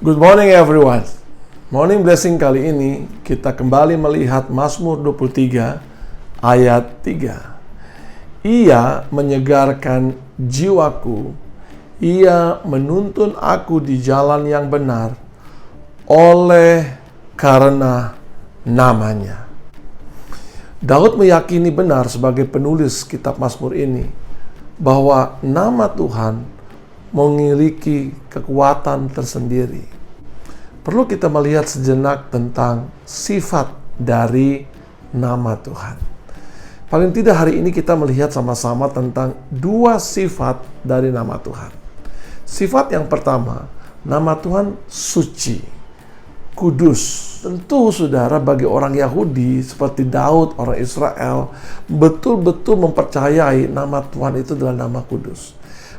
Good morning everyone. Morning Blessing kali ini kita kembali melihat Mazmur 23 ayat 3. Ia menyegarkan jiwaku, ia menuntun aku di jalan yang benar oleh karena namanya. Daud meyakini benar sebagai penulis kitab Mazmur ini bahwa nama Tuhan memiliki kekuatan tersendiri. Perlu kita melihat sejenak tentang sifat dari nama Tuhan. Paling tidak hari ini kita melihat sama-sama tentang dua sifat dari nama Tuhan. Sifat yang pertama, nama Tuhan suci, kudus. Tentu saudara, bagi orang Yahudi seperti Daud, orang Israel, betul-betul mempercayai nama Tuhan itu adalah nama kudus.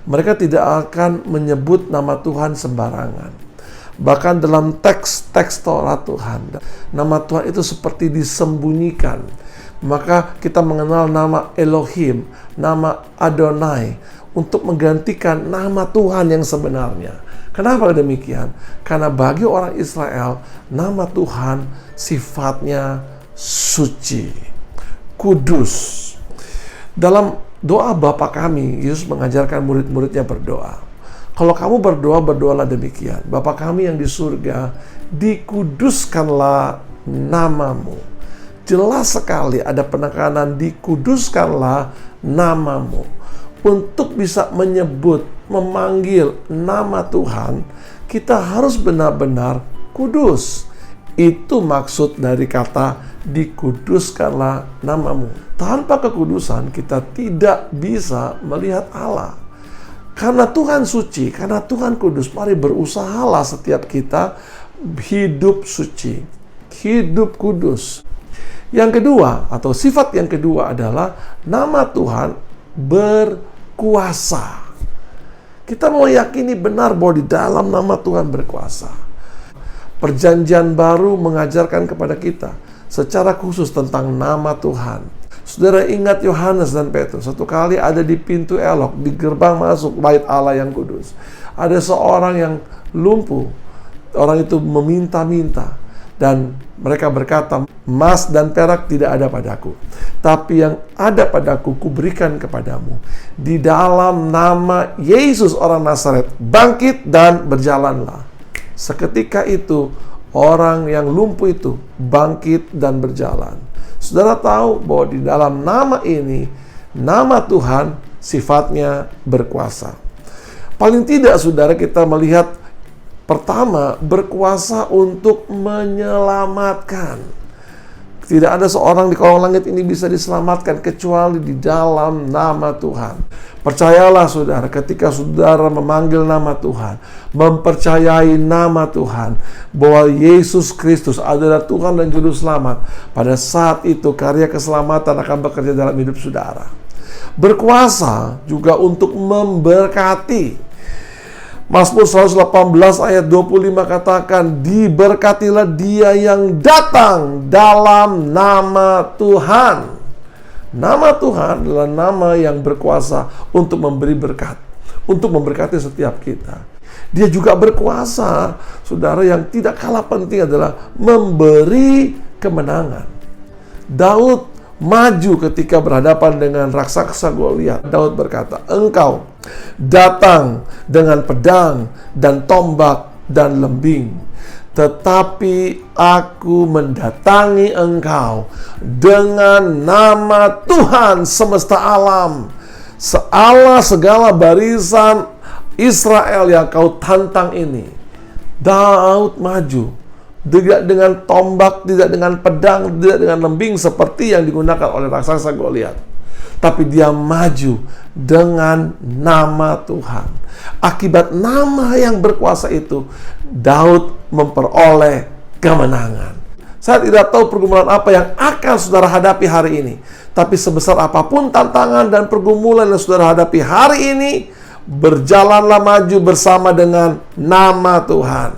Mereka tidak akan menyebut nama Tuhan sembarangan. Bahkan dalam teks-teks Taurat Tuhan, nama Tuhan itu seperti disembunyikan. Maka kita mengenal nama Elohim, nama Adonai, untuk menggantikan nama Tuhan yang sebenarnya. Kenapa demikian? Karena bagi orang Israel, nama Tuhan sifatnya suci, kudus. Dalam doa Bapa kami, Yesus mengajarkan murid-muridnya berdoa. Kalau kamu berdoa, berdoalah demikian. Bapa kami yang di surga, dikuduskanlah namamu. Jelas sekali ada penekanan dikuduskanlah namamu. Untuk bisa menyebut, memanggil nama Tuhan, kita harus benar-benar kudus. Itu maksud dari kata dikuduskanlah namamu. Tanpa kekudusan kita tidak bisa melihat Allah. Karena Tuhan suci, karena Tuhan kudus, mari berusahalah setiap kita hidup suci, hidup kudus. Yang kedua, atau sifat yang kedua adalah nama Tuhan berkuasa. Kita meyakini benar bahwa di dalam nama Tuhan berkuasa. Perjanjian baru mengajarkan kepada kita secara khusus tentang nama Tuhan. Saudara ingat Yohanes dan Petrus, satu kali ada di pintu elok, di gerbang masuk bait Allah yang kudus. Ada seorang yang lumpuh, orang itu meminta-minta, dan mereka berkata, emas dan perak tidak ada padaku, tapi yang ada padaku kuberikan kepadamu. Di dalam nama Yesus orang Nazaret, bangkit dan berjalanlah. Seketika itu, orang yang lumpuh itu bangkit dan berjalan. Saudara tahu bahwa di dalam nama ini, nama Tuhan sifatnya berkuasa. Paling tidak saudara kita melihat pertama, berkuasa untuk menyelamatkan. Tidak ada seorang di kolong langit ini bisa diselamatkan kecuali di dalam nama Tuhan. Percayalah saudara, ketika saudara memanggil nama Tuhan, mempercayai nama Tuhan, bahwa Yesus Kristus adalah Tuhan dan Juru Selamat, pada saat itu karya keselamatan akan bekerja dalam hidup saudara. Berkuasa juga untuk memberkati. Mazmur 118 ayat 25 katakan, diberkatilah dia yang datang dalam nama Tuhan. Nama Tuhan adalah nama yang berkuasa untuk memberi berkat, untuk memberkati setiap kita. Dia juga berkuasa, saudara, yang tidak kalah penting adalah memberi kemenangan. Daud maju ketika berhadapan dengan raksasa Goliat. Daud berkata, engkau datang dengan pedang dan tombak dan lembing, tetapi aku mendatangi engkau dengan nama Tuhan semesta alam, Allah segala barisan Israel yang kau tantang ini. Daud maju, tidak dengan tombak, tidak dengan pedang, tidak dengan lembing seperti yang digunakan oleh raksasa Goliat, tapi dia maju dengan nama Tuhan. Akibat nama yang berkuasa itu, Daud memperoleh kemenangan. Saya tidak tahu pergumulan apa yang akan saudara hadapi hari ini, tapi sebesar apapun tantangan dan pergumulan yang saudara hadapi hari ini, berjalanlah maju bersama dengan nama Tuhan.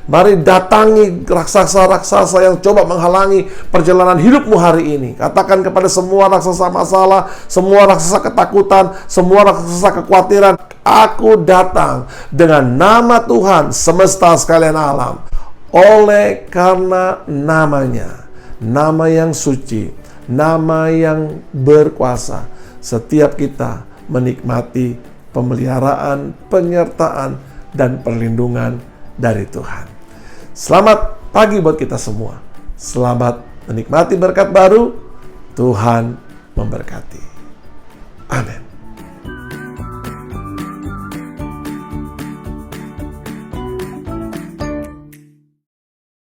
Mari datangi raksasa-raksasa yang coba menghalangi perjalanan hidupmu hari ini. Katakan kepada semua raksasa masalah, semua raksasa ketakutan, semua raksasa kekhawatiran, aku datang dengan nama Tuhan semesta sekalian alam. Oleh karena namanya, nama yang suci, nama yang berkuasa, setiap kita menikmati pemeliharaan, penyertaan, dan perlindungan dari Tuhan. Selamat pagi buat kita semua. Selamat menikmati berkat baru. Tuhan memberkati. Amin.